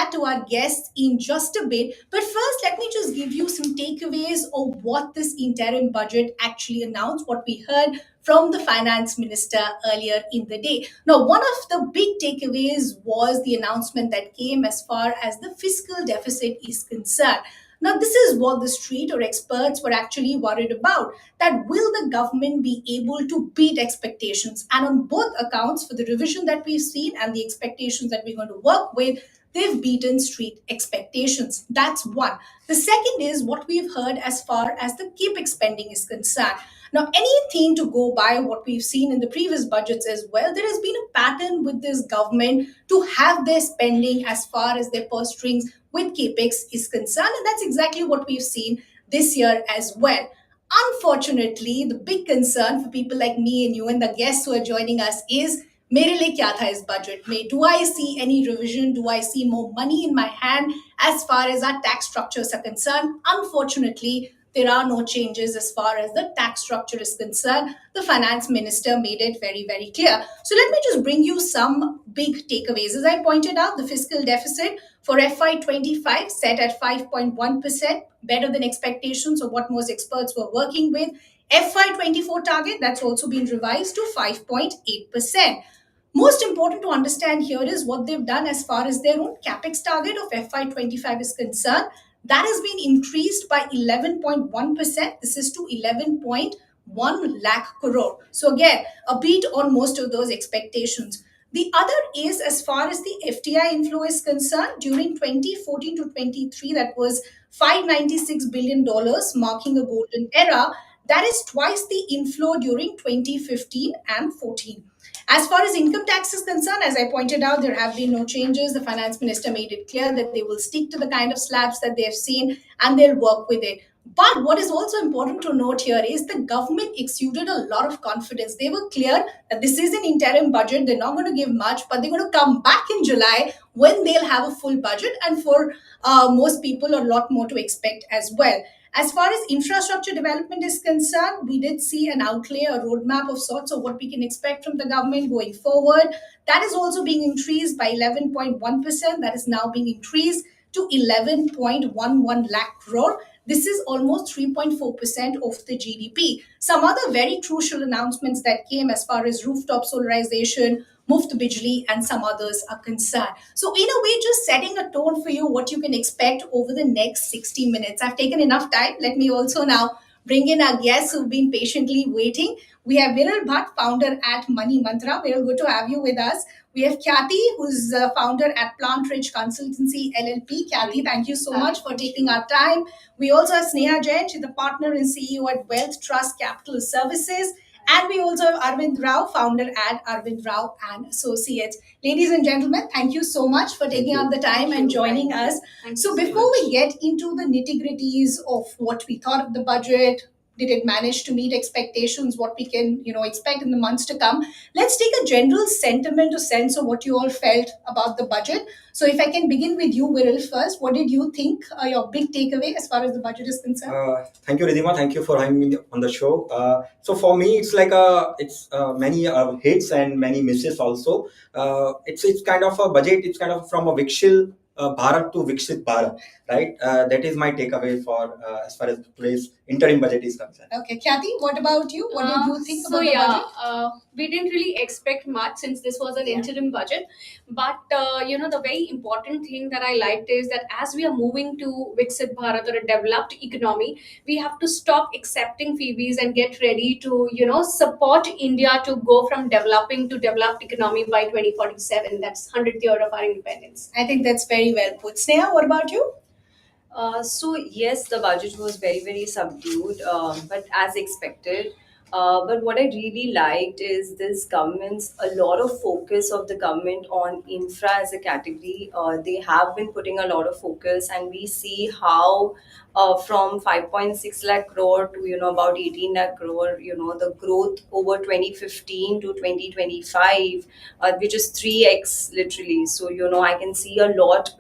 chat to our guests in just a bit. But first, let me just give you some takeaways of what this interim budget actually announced, what we heard from the finance minister earlier in the day. Now, one of the big takeaways was the announcement that came as far as the fiscal deficit is concerned. Now, this is what the street or experts were actually worried about, that will the government be able to beat expectations? And on both accounts, for the revision that we've seen and the expectations that we're going to work with, they've beaten street expectations. That's one. The second is what we've heard as far as the capex spending is concerned. Now, anything to go by what we've seen in the previous budgets as well, there has been a pattern with this government to have their spending as far as their purse strings with capex is concerned. And that's exactly what we've seen this year as well. Unfortunately, the big concern for people like me and you and the guests who are joining us is मेरे लिए क्या था इस budget में? Do I see any revision? Do I see more money in my hand as far as our tax structures are concerned? Unfortunately, there are no changes as far as the tax structure is concerned. The finance minister made it very, very clear. So let me just bring you some big takeaways. As I pointed out, the fiscal deficit for FY25 set at 5.1%, better than expectations of what most experts were working with. FY24 target, that's also been revised to 5.8%. Most important to understand here is what they've done as far as their own capex target of FY25 is concerned. That has been increased by 11.1%. This is to 11.1 lakh crore. So again, a beat on most of those expectations. The other is as far as the FDI inflow is concerned, during 2014 to 23, that was $596 billion, marking a golden era. That is twice the inflow during 2015 and 14. As far as income tax is concerned, as I pointed out, there have been no changes. The finance minister made it clear that they will stick to the kind of slabs that they have seen and they'll work with it. But what is also important to note here is the government exuded a lot of confidence. They were clear that this is an interim budget. They're not going to give much, but they're going to come back in July when they'll have a full budget. And for most people, a lot more to expect as well. As far as infrastructure development is concerned, we did see an outlay, a roadmap of sorts of what we can expect from the government going forward. That is also being increased by 11.1%. That is now being increased to 11.11 lakh crore. This is almost 3.4% of the GDP. Some other very crucial announcements that came as far as rooftop solarization, Muft Bijli, and some others are concerned. So in a way, just setting a tone for you, what you can expect over the next 60 minutes. I've taken enough time. Let me also now bring in our guests who've been patiently waiting. We have Viral Bhatt, founder at Money Mantra. Very good to have you with us. We have Khyati, who's founder at Plant Ridge Consultancy LLP. Khyati, thank you so much for taking our time. We also have Sneha Jain. She's the partner and CEO at Wealth Trust Capital Services. And we also have Arvind Rao, founder at Arvind Rao and Associates. Ladies and gentlemen, thank you so much for taking out the time and joining us. So before we get into the nitty-gritties of what we thought of the budget, did it manage to meet expectations, what we can expect in the months to come, let's take a general sentiment or sense of what you all felt about the budget. So if I can begin with you, Viral, first, what did you think your big takeaway as far as the budget is concerned? Thank you, Ridhima. Thank you for having me on the show. So for me, it's like many hits and many misses also. It's kind of a budget. It's kind of from a Vikshil Bharat to Vikshit Bharat, right? That is my takeaway for as far as today's interim budget is concerned. Okay, Khyati, what about you? What did you think about the budget? We didn't really expect much since this was an interim budget. But, the very important thing that I liked is that as we are moving to Viksit Bharat or a developed economy, we have to stop accepting freebies and get ready to, support India to go from developing to developed economy by 2047. That's 100th year of our independence. I think that's very well put. Sneha, what about you? So yes, the budget was very, very subdued, but as expected. But what I really liked is this government's a lot of focus of the government on infra as a category. They have been putting a lot of focus, and we see how from 5.6 lakh crore to about 18 lakh crore, the growth over 2015 to 2025, which is 3x literally. So I can see a lot.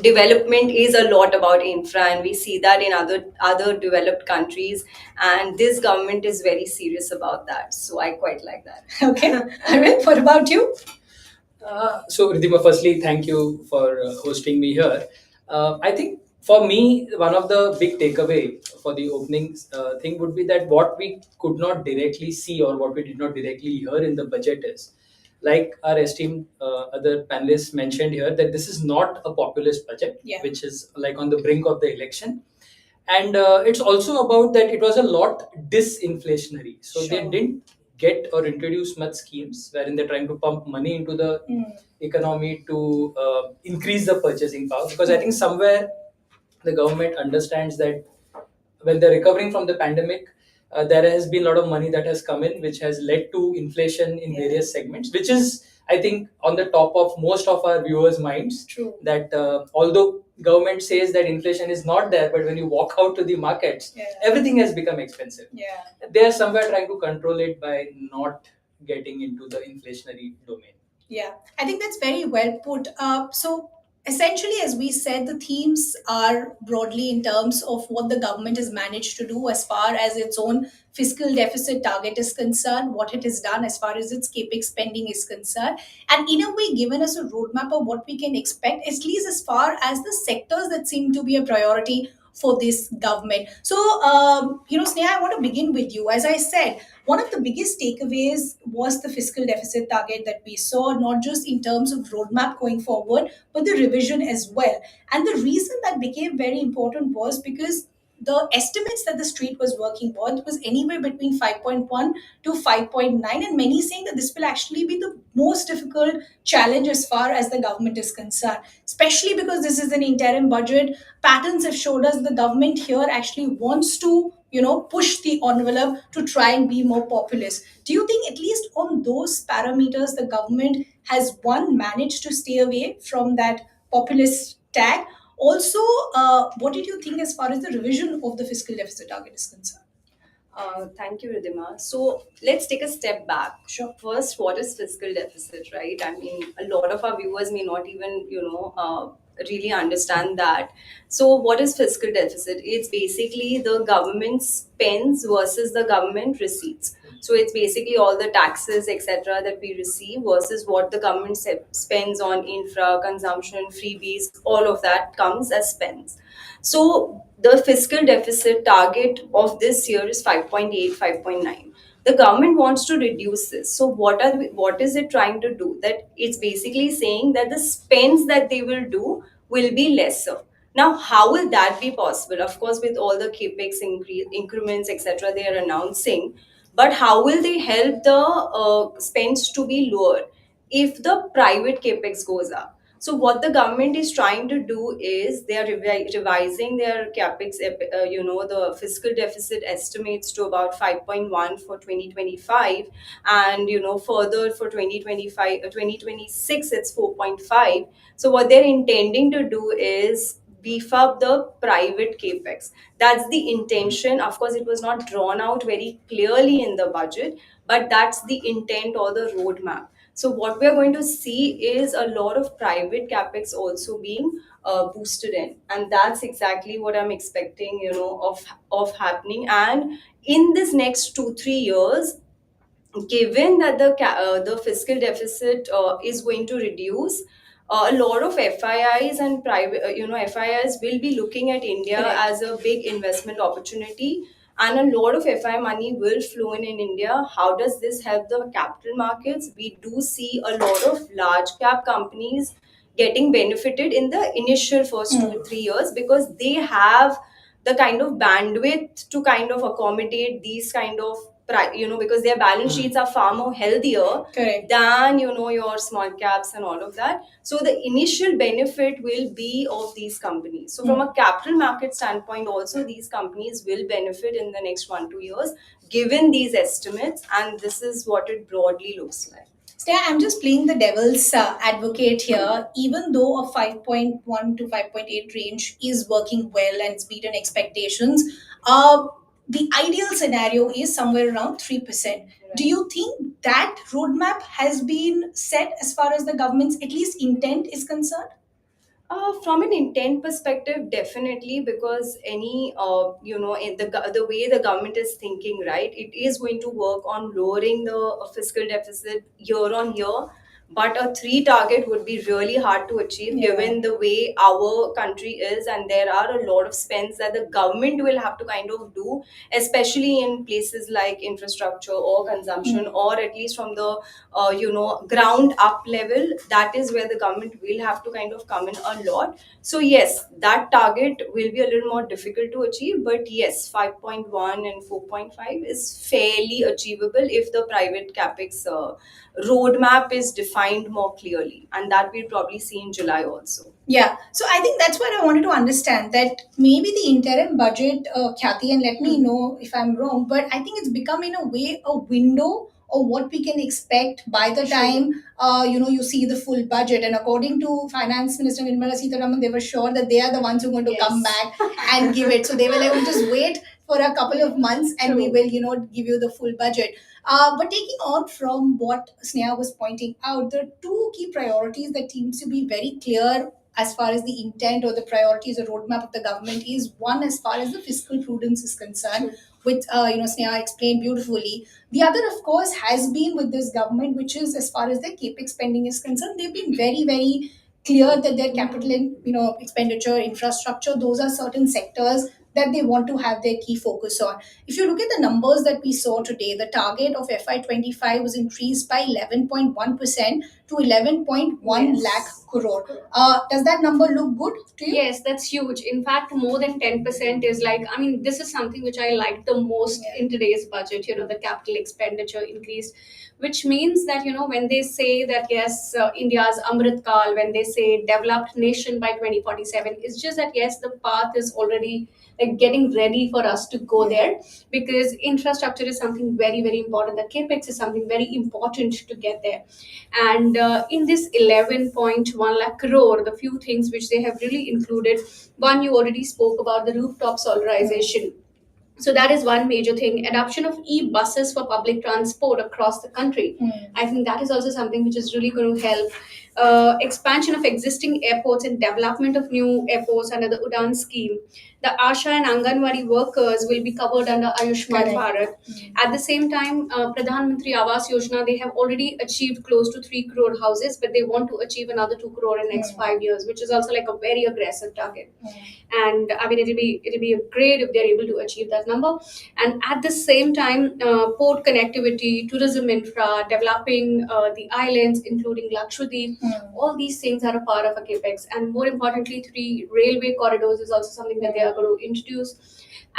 Development is a lot about infra, and we see that in other developed countries, and this government is very serious about that, so I quite like that. Okay. Arvind, what about you? So, Ridhima, firstly, thank you for hosting me here. I think for me, one of the big takeaway for the opening thing would be that what we could not directly see or what we did not directly hear in the budget is, like our esteemed other panelists mentioned here, that this is not a populist budget, Yeah. which is like on the brink of the election. And it's also about that it was a lot disinflationary. So they Sure. didn't get or introduce much schemes wherein they're trying to pump money into the economy to increase the purchasing power. Because I think somewhere the government understands that when they're recovering from the pandemic, there has been a lot of money that has come in, which has led to inflation in various segments, which is, I think, on the top of most of our viewers' minds. True. That although government says that inflation is not there, but when you walk out to the markets, Yeah. everything has become expensive. Yeah. They are somewhere trying to control it by not getting into the inflationary domain. Yeah, I think that's very well put. So essentially, as we said, the themes are broadly in terms of what the government has managed to do as far as its own fiscal deficit target is concerned, what it has done as far as its capex spending is concerned, and in a way, given us a roadmap of what we can expect, at least as far as the sectors that seem to be a priority for this government. So, Sneha, I want to begin with you. As I said, one of the biggest takeaways was the fiscal deficit target that we saw, not just in terms of roadmap going forward, but the revision as well. And the reason that became very important was because the estimates that the street was working with was anywhere between 5.1 to 5.9, and many saying that this will actually be the most difficult challenge as far as the government is concerned, especially because this is an interim budget. Patterns have showed us the government here actually wants to push the envelope to try and be more populist. Do you think at least on those parameters the government has one managed to stay away from that populist tag? Also, what did you think as far as the revision of the fiscal deficit target is concerned? Thank you, Ridhima. So let's take a step back. Sure. First, what is fiscal deficit, right? I mean, a lot of our viewers may not even, really understand that. So, what is fiscal deficit? It's basically the government spends versus the government receipts. So it's basically all the taxes, etc., that we receive versus what the government spends on infra, consumption, freebies. All of that comes as spends. So the fiscal deficit target of this year is 5.8, 5.9. The government wants to reduce this. So what is it trying to do? That it's basically saying that the spends that they will do will be lesser. Now, how will that be possible? Of course, with all the capex increments, etc., they are announcing, but how will they help the spends to be lower if the private capex goes up? So what the government is trying to do is they are revising their capex, the fiscal deficit estimates to about 5.1 for 2025, and further for 2025, 2026 it's 4.5. So what they're intending to do is beef up the private capex. That's the intention. Of course, it was not drawn out very clearly in the budget, but that's the intent or the roadmap. So what we are going to see is a lot of private capex also being boosted in, and that's exactly what I'm expecting, of happening. And in this next 2 3 years, given that the fiscal deficit is going to reduce, a lot of FIIs and private, FIIs will be looking at India Correct. as a big investment opportunity, and a lot of FI money will flow in India. How does this help the capital markets? We do see a lot of large cap companies getting benefited in the initial first 2 3 years because they have the kind of bandwidth to kind of accommodate these kind of because their balance sheets are far more healthier Correct. than your small caps and all of that. So the initial benefit will be of these companies. So from a capital market standpoint also, these companies will benefit in the next 1 2 years given these estimates, and this is what it broadly looks like. Sneha, I'm just playing the devil's advocate here. Even though a 5.1 to 5.8 range is working well and it's beaten expectations, the ideal scenario is somewhere around 3%. Do you think that roadmap has been set as far as the government's at least intent is concerned? From an intent perspective, definitely, because any in the way the government is thinking, right, it is going to work on lowering the fiscal deficit year on year. but a 3 target would be really hard to achieve, Yeah. given the way our country is, and there are a lot of spends that the government will have to kind of do, especially in places like infrastructure or consumption, or at least from the ground up level. That is where the government will have to kind of come in a lot. So yes, that target will be a little more difficult to achieve, but yes, 5.1 and 4.5 is fairly achievable if the private capex roadmap is defined more clearly, and that we'll probably see in July also. Yeah, so I think that's what I wanted to understand, that maybe the interim budget, Khyati, and let me know if I'm wrong, but I think it's become in a way a window of what we can expect by the time you see the full budget. And according to Finance Minister Nirmala Sitharaman, they were sure that they are the ones who are going to come back and give it. So they were like, "Oh, just wait for a couple of months, and we will give you the full budget." But taking on from what Sneha was pointing out, there are two key priorities that seems to be very clear as far as the intent or the priorities or roadmap of the government is. One, as far as the fiscal prudence is concerned, which Sneha explained beautifully. The other, of course, has been with this government, which is as far as their capex spending is concerned. They've been very, very clear that their capital and expenditure, infrastructure, those are certain sectors that they want to have their key focus on. If you look at the numbers that we saw today, the target of FY25 was increased by 11.1% to 11.1 Yes. lakh crore. Does that number look good to you? Yes, that's huge. In fact, more than 10% is like, I mean, this is something which I like the most in today's budget, the capital expenditure increased, which means that, when they say that, yes, India's Amrit Kal, when they say developed nation by 2047, it's just that, yes, the path is already like getting ready for us to go there, because infrastructure is something very, very important. The capex is something very important to get there. And in this 11.1 lakh crore, the few things which they have really included, one, you already spoke about the rooftop solarization. So that is one major thing. Adoption of e-buses for public transport across the country. I think that is also something which is really going to help. Expansion of existing airports and development of new airports under the Udan scheme. The Asha and Anganwadi workers will be covered under Ayushman Correct. Bharat. At the same time, Pradhan Mantri Awas Yojana, they have already achieved close to 3 crore houses, but they want to achieve another 2 crore in next 5 years, which is also like a very aggressive target. And I mean, it'll be great if they're able to achieve that number. And at the same time, port connectivity, tourism infra, developing the islands, including Lakshadweep, all these things are a part of a capex. And more importantly, 3 railway corridors is also something that they are going to introduce.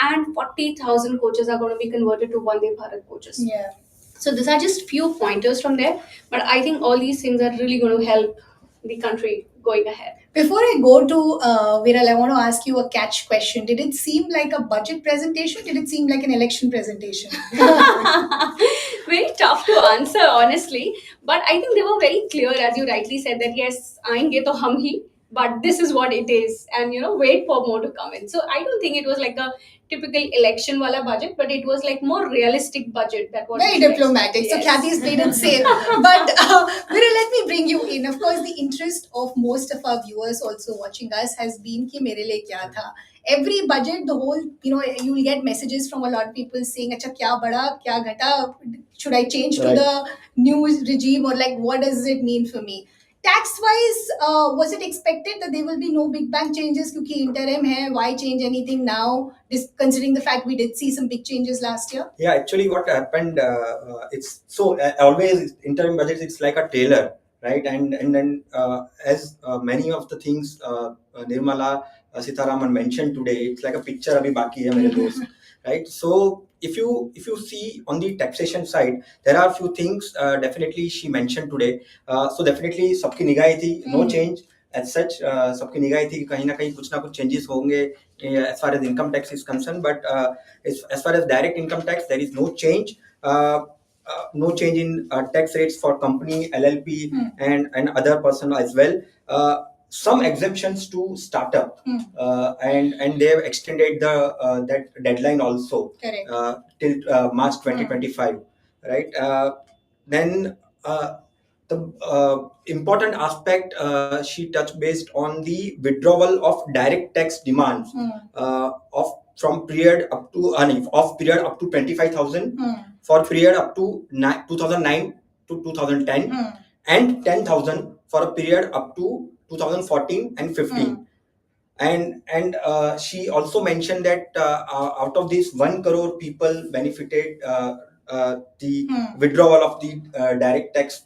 And 40,000 coaches are going to be converted to Vande Bharat coaches. Yeah. So these are just few pointers from there, but I think all these things are really going to help the country going ahead. Before I go to Viral, I want to ask you a catch question. Did it seem like a budget presentation? Did it seem like an election presentation? Very tough to answer, honestly. But I think they were very clear, as you rightly said, that yes, aayenge to hum hi, but this is what it is, and wait for more to come in. So I don't think it was like a typical election wala budget, but it was like more realistic budget. That was Very diplomatic. Yes. So Khyati's played it safe. But Viral, let me bring you in. Of course, the interest of most of our viewers also watching us has been ki mere liye kya tha. Every budget, the whole, you will get messages from a lot of people saying, "Acha kya bada, kya ghata? Should I change to Right. the new regime, or like what does it mean for me?" Tax wise, was it expected that there will be no big bang changes? Because interim hai, why change anything now? Considering the fact we did see some big changes last year. Yeah, actually, what happened? It's so always interim budgets. It's like a tailor, right? And then as many of the things Nirmala Sitharaman mentioned today, it's like a picture abhi baki hai mere dost, right? So if you see on the taxation side, there are a few things definitely she mentioned today. So definitely सबकी निगाह थी, no change as such. सबकी निगाह थी कि कहीं ना कहीं कुछ ना कुछ changes होंगे as far as income tax is concerned, but as far as direct income tax, there is no change. No change in tax rates for company, LLP, and other person as well. Some exemptions to startup, and they have extended the that deadline also Correct. till March 2025, right? Then the important aspect she touched based on the withdrawal of direct tax demands of from period up to of period up to 25,000 for period up to 2009 to 2010, and 10,000 for a period up to 2014 and 15. And she also mentioned that out of these 1 crore people benefited the withdrawal of the direct tax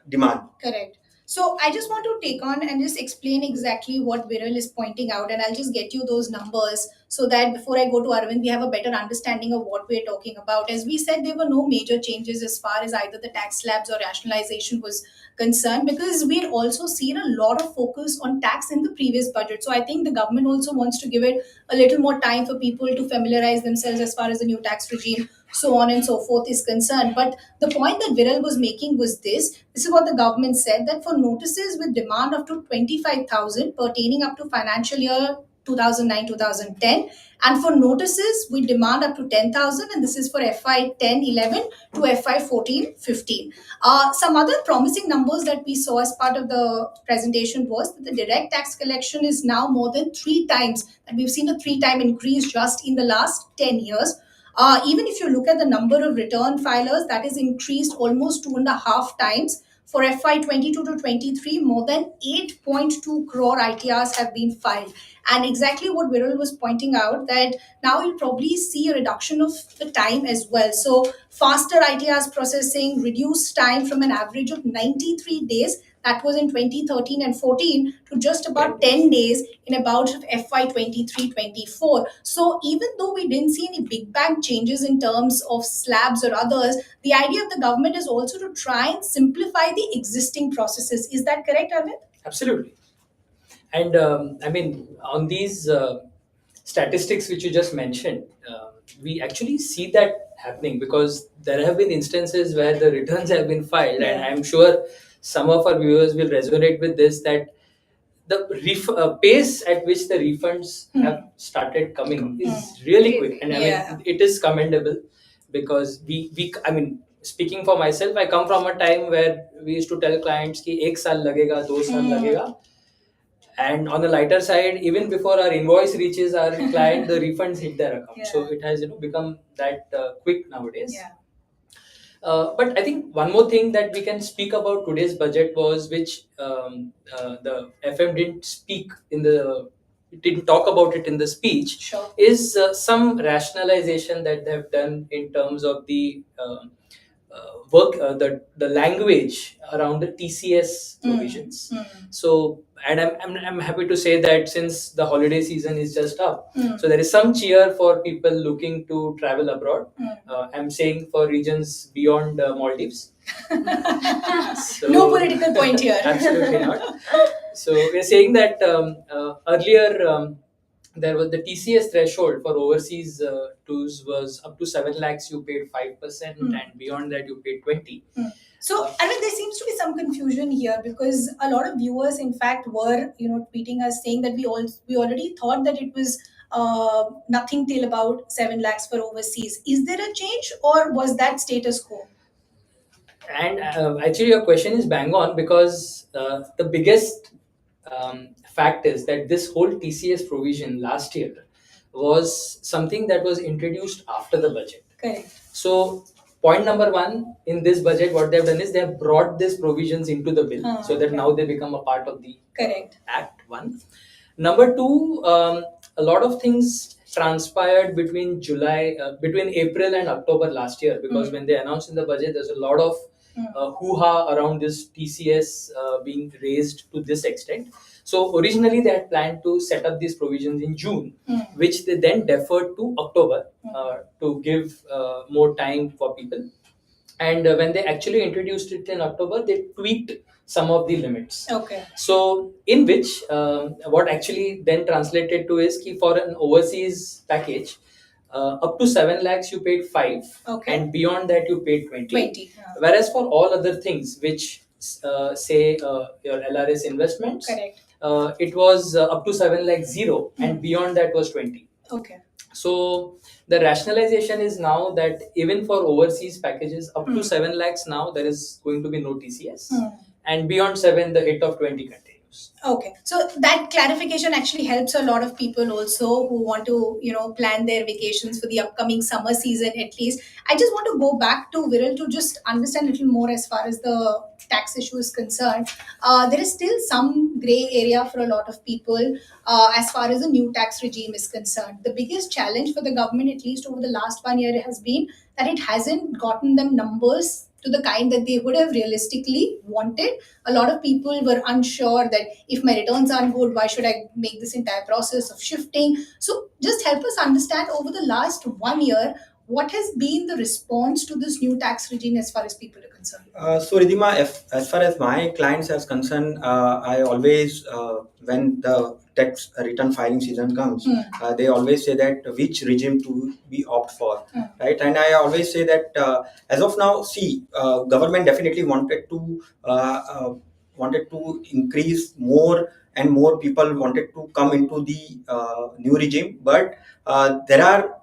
demand. Correct. So I just want to take on and just explain exactly what Viral is pointing out, and I'll just get you those numbers so that before I go to Arvind, we have a better understanding of what we're talking about. As we said, there were no major changes as far as either the tax slabs or rationalization was concerned, because we'd also seen a lot of focus on tax in the previous budget. So I think the government also wants to give it a little more time for people to familiarize themselves as far as the new tax regime, so on and so forth, is concerned. But the point that Viral was making was this. This is what the government said, that for notices with demand up to 25,000 pertaining up to financial year 2009-2010, and for notices we demand up to 10,000, and this is for FY 10-11 to FY 14-15. Some other promising numbers that we saw as part of the presentation was that the direct tax collection is now more than 3 times, and we've seen a 3-time increase just in the last 10 years. Even if you look at the number of return filers, that is increased almost 2.5 times. For FY 22 to 23, more than 8.2 crore ITRs have been filed. And exactly what Viral was pointing out, that now you'll probably see a reduction of the time as well. So faster ITRs processing, reduced time from an average of 93 days, that was in 2013 and 14, to just about 10 days in about FY 23-24. So even though we didn't see any big bang changes in terms of slabs or others, the idea of the government is also to try and simplify the existing processes. Is that correct, Arvind? Absolutely. And I mean, on these statistics which you just mentioned, we actually see that happening, because there have been instances where the returns have been filed, and I'm sure some of our viewers will resonate with this, that the pace at which the refunds have started coming is really quick, and I mean, it is commendable, because we I mean, speaking for myself, I come from a time where we used to tell clients ki 1 saal lagega, 2 saal lagega. And on the lighter side, even before our invoice reaches our client, the refunds hit their account. So it has become that quick nowadays. But I think one more thing that we can speak about today's budget was, which the FM didn't talk about it in the speech, is some rationalization that they have done in terms of the the language around the TCS provisions. So, and I'm happy to say that since the holiday season is just up, so there is some cheer for people looking to travel abroad. I'm saying for regions beyond Maldives. So, no political point here. Absolutely not. So we're saying that earlier there was the TCS threshold for overseas tours was up to 7 lakhs, you paid 5%, and beyond that you paid 20. So, I mean, there seems to be some confusion here, because a lot of viewers, in fact, were tweeting us saying that we already thought that it was nothing till about 7 lakhs for overseas. Is there a change, or was that status quo? And actually, your question is bang on, because the biggest fact is that this whole TCS provision last year was something that was introduced after the budget. Correct. So, point number one, in this budget, what they have done is they have brought these provisions into the bill, so that now they become a part of the Act. One. Number two, a lot of things transpired between April and October last year, because when they announced in the budget, there's a lot of hoo-ha around this TCS being raised to this extent. So originally they had planned to set up these provisions in June, which they then deferred to October to give more time for people. And when they actually introduced it in October, they tweaked some of the limits. Okay. So in which what actually then translated to is ki for an overseas package, up to 7 lakhs you paid 5, and beyond that you paid 20. Whereas for all other things, which say your LRS investments, it was up to 7 lakhs 0, and beyond that was 20. Okay. So the rationalization is now that even for overseas packages up to 7 lakhs, now there is going to be no TCS, and beyond 7 the hit of 20 continues. use. Okay, so that clarification actually helps a lot of people also who want to, plan their vacations for the upcoming summer season at least. I just want to go back to Viral to just understand a little more as far as the tax issue is concerned. There is still some gray area for a lot of people as far as the new tax regime is concerned. The biggest challenge for the government, at least over the last 1 year, has been that it hasn't gotten them numbers to the kind that they would have realistically wanted. A lot of people were unsure that if my returns aren't good, why should I make this entire process of shifting? So just help us understand over the last 1 year, what has been the response to this new tax regime as far as people are concerned? So Ridhima, if, as far as my clients are concerned, I always, when the tax return filing season comes, they always say that which regime to be opt for, right? And I always say that as of now, see, government definitely wanted to increase more and more people wanted to come into the new regime, but there are,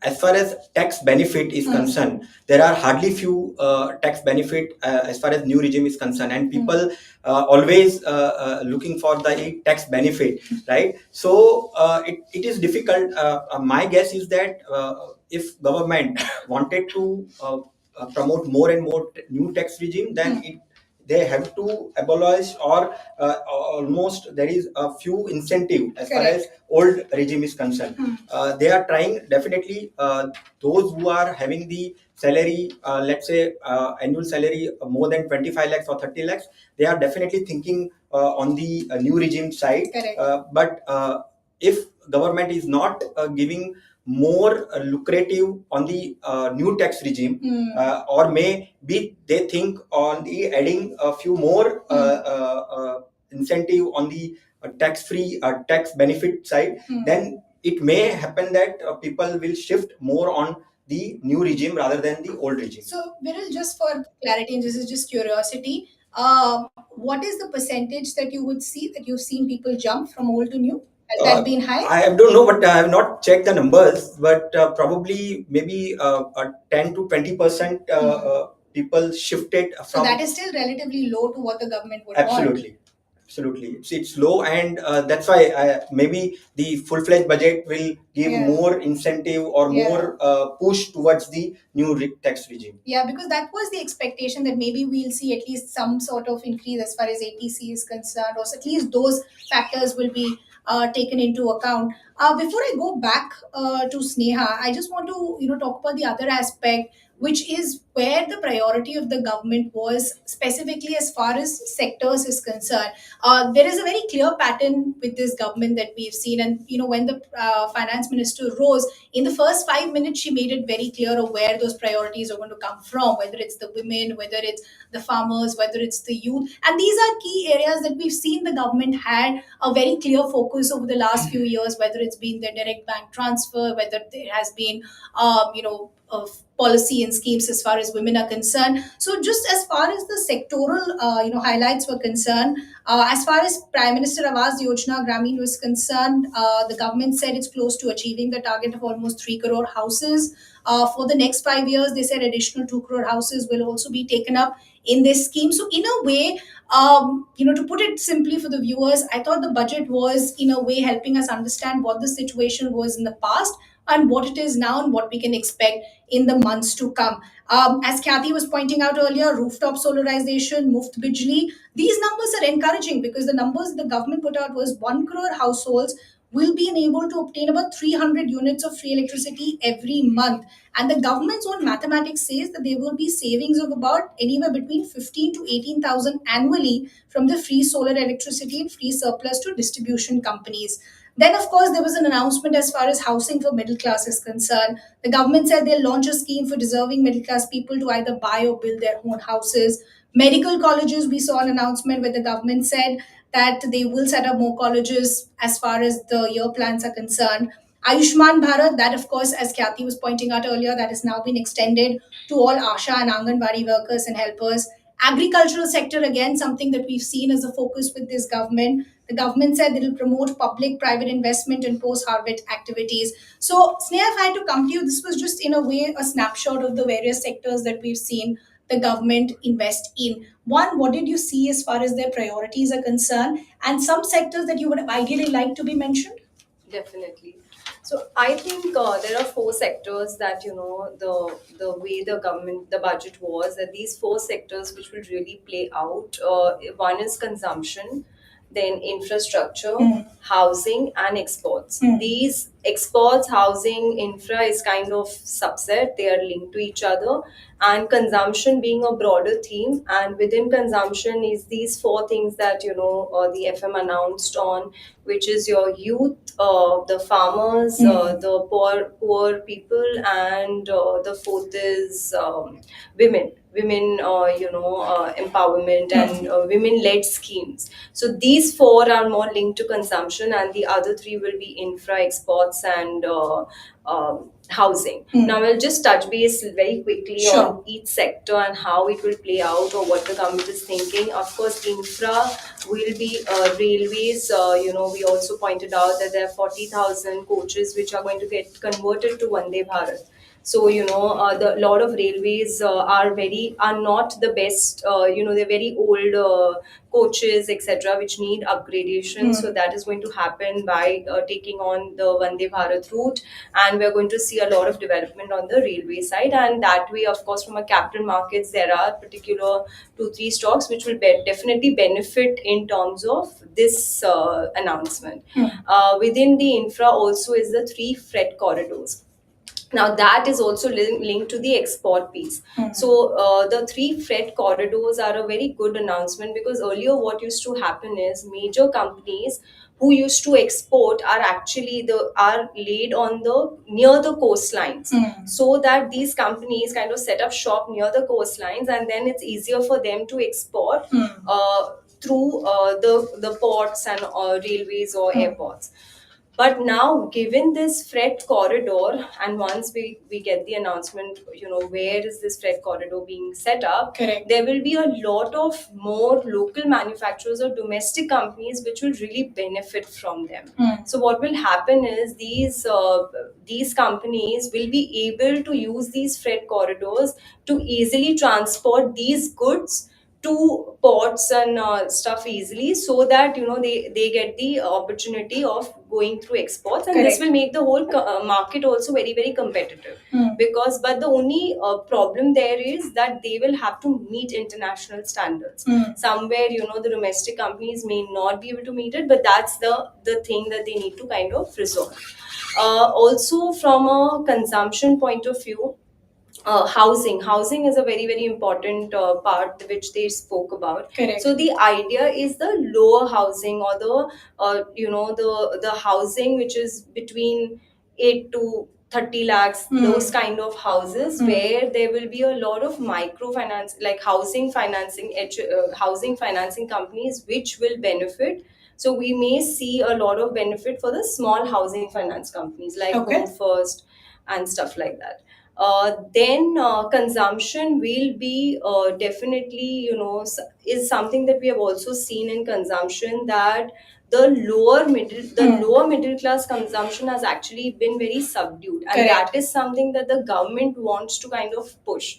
as far as tax benefit is concerned, there are hardly few tax benefit as far as new regime is concerned, and people always looking for the tax benefit, right? So it is difficult. My guess is that if government wanted to promote more and more new tax regime, then they have to abolish or almost there is a few incentive as far as old regime is concerned. They are trying definitely those who are having the salary, let's say annual salary more than 25 lakhs or 30 lakhs, they are definitely thinking on the new regime side. But if government is not giving more lucrative on the new tax regime, or may be they think on the adding a few more incentive on the tax free tax benefit side, then it may happen that people will shift more on the new regime rather than the old regime. So, Viral, just for clarity, and this is just curiosity, what is the percentage that you would see that you've seen people jump from old to new? Has that been high? I don't know, but I have not checked the numbers. But probably maybe 10 to 20% people shifted So from. that is still relatively low to what the government would want. Absolutely, it's low, and that's why maybe the full-fledged budget will give more incentive or more push towards the new tax regime. Yeah, because that was the expectation that maybe we'll see at least some sort of increase as far as ATC is concerned, or at least those factors will be taken into account. Before I go back to Sneha, I just want to talk about the other aspect, which is where the priority of the government was specifically as far as sectors is concerned. There is a very clear pattern with this government that we've seen, and when the finance minister rose, in the first 5 minutes, she made it very clear of where those priorities are going to come from, whether it's the women, whether it's the farmers, whether it's the youth. And these are key areas that we've seen the government had a very clear focus over the last few years, whether it's been the direct bank transfer, whether there has been, of policy and schemes as far as women are concerned. So just as far as the sectoral highlights were concerned, as far as Prime Minister Awas Yojana Gramin was concerned, the government said it's close to achieving the target of almost 3 crore houses. For the next 5 years, they said additional 2 crore houses will also be taken up in this scheme. So in a way, to put it simply for the viewers, I thought the budget was in a way helping us understand what the situation was in the past and what it is now and what we can expect in the months to come. As Kathy was pointing out earlier, rooftop solarization, Muft Bijli, these numbers are encouraging because the numbers the government put out was 1 crore households will be able to obtain about 300 units of free electricity every month. And the government's own mathematics says that there will be savings of about anywhere between 15 to 18,000 annually from the free solar electricity and free surplus to distribution companies. Then, of course, there was an announcement as far as housing for middle class is concerned. The government said they'll launch a scheme for deserving middle class people to either buy or build their own houses. Medical colleges, we saw an announcement where the government said that they will set up more colleges as far as the year plans are concerned. Ayushman Bharat, that of course, as Kathy was pointing out earlier, that has now been extended to all ASHA and Anganwadi workers and helpers. Agricultural sector, again, something that we've seen as a focus with this government. The government said they will promote public-private investment in post-harvest activities. So, Sneha, if I had to come to you, this was just in a way a snapshot of the various sectors that we've seen the government invest in? One, what did you see as far as their priorities are concerned, and some sectors that you would ideally like to be mentioned? Definitely. So I think there are four sectors that the way the government the budget was, that these four sectors which will really play out. One is consumption, then infrastructure, housing, and exports. These exports, housing, infra is kind of subset. They are linked to each other, and consumption being a broader theme. And within consumption is these four things that the FM announced on, which is your youth, the farmers, the poor people, and the fourth is women empowerment and women led schemes. So these four are more linked to consumption, and the other three will be infra, exports, and housing. Now I'll just touch base very quickly Sure. on each sector and how it will play out, or what the government is thinking. Of course, infra will be railways. We also pointed out that there are 40,000 coaches which are going to get converted to Vande Bharat. So the lot of railways are not the best. They're very old coaches, etc., which need upgradation. So that is going to happen by taking on the Vande Bharat route, and we're going to see a lot of development on the railway side. And that way, of course, from a capital markets, there are particular 2-3 stocks which will definitely benefit in terms of this announcement. Within the infra also is the three freight corridors. Now that is also linked to the export piece. So the three freight corridors are a very good announcement, because earlier what used to happen is major companies who used to export are actually are laid on the near the coastlines, so that these companies kind of set up shop near the coastlines, and then it's easier for them to export through the ports and railways or airports. But now, given this freight corridor, and once we get the announcement, where is this freight corridor being set up, Correct. there will be a lot of more local manufacturers or domestic companies which will really benefit from them. So what will happen is these companies will be able to use these freight corridors to easily transport these goods to ports and stuff easily, so that they get the opportunity of going through exports, and this Correct. will make the whole market also very very competitive. Because but the only problem there is that they will have to meet international standards. Somewhere the domestic companies may not be able to meet it, but that's the thing that they need to kind of resolve. Also, from a consumption point of view, housing is a very very important part which they spoke about. Correct. So the idea is the lower housing, or the the housing which is between 8 to 30 lakhs, those kind of houses, where there will be a lot of microfinance, like housing financing companies which will benefit. So we may see a lot of benefit for the small housing finance companies like Okay. Home First and stuff like that. Then consumption will be definitely, is something that we have also seen in consumption, that the lower middle class consumption has actually been very subdued, and Correct. that is something that the government wants to kind of push.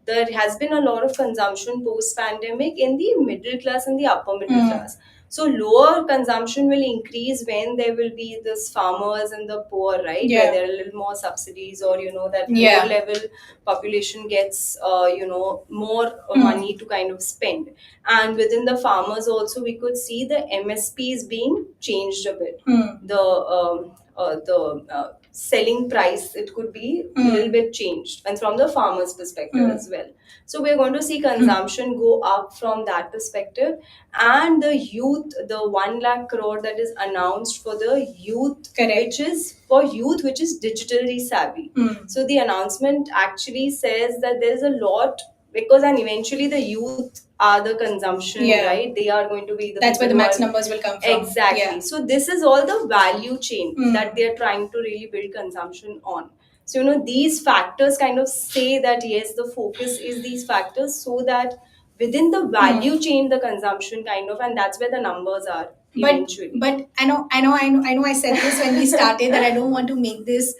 There has been a lot of consumption post pandemic in the middle class and the upper middle class. So lower consumption will increase when there will be this farmers and the poor, right? Yeah. Where there are a little more subsidies, or that Yeah. lower level population gets more money to kind of spend. And within the farmers also, we could see the MSPs being changed a bit. The selling price, it could be a little bit changed, and from the farmers perspective as well. So we're going to see consumption go up from that perspective. And the youth, the 1 lakh crore that is announced for the youth, Correct. which is for youth which is digitally savvy. So the announcement actually says that there's a lot, because and eventually the youth are the consumption, Yeah. right? They are going to be the That's where the people who max are- numbers will come from. Exactly. Yeah. So this is all the value chain that they're trying to really build consumption on. So these factors kind of say that yes, the focus is these factors, so that within the value chain, the consumption kind of, and that's where the numbers are. eventually. But I said this when we started that I don't want to make this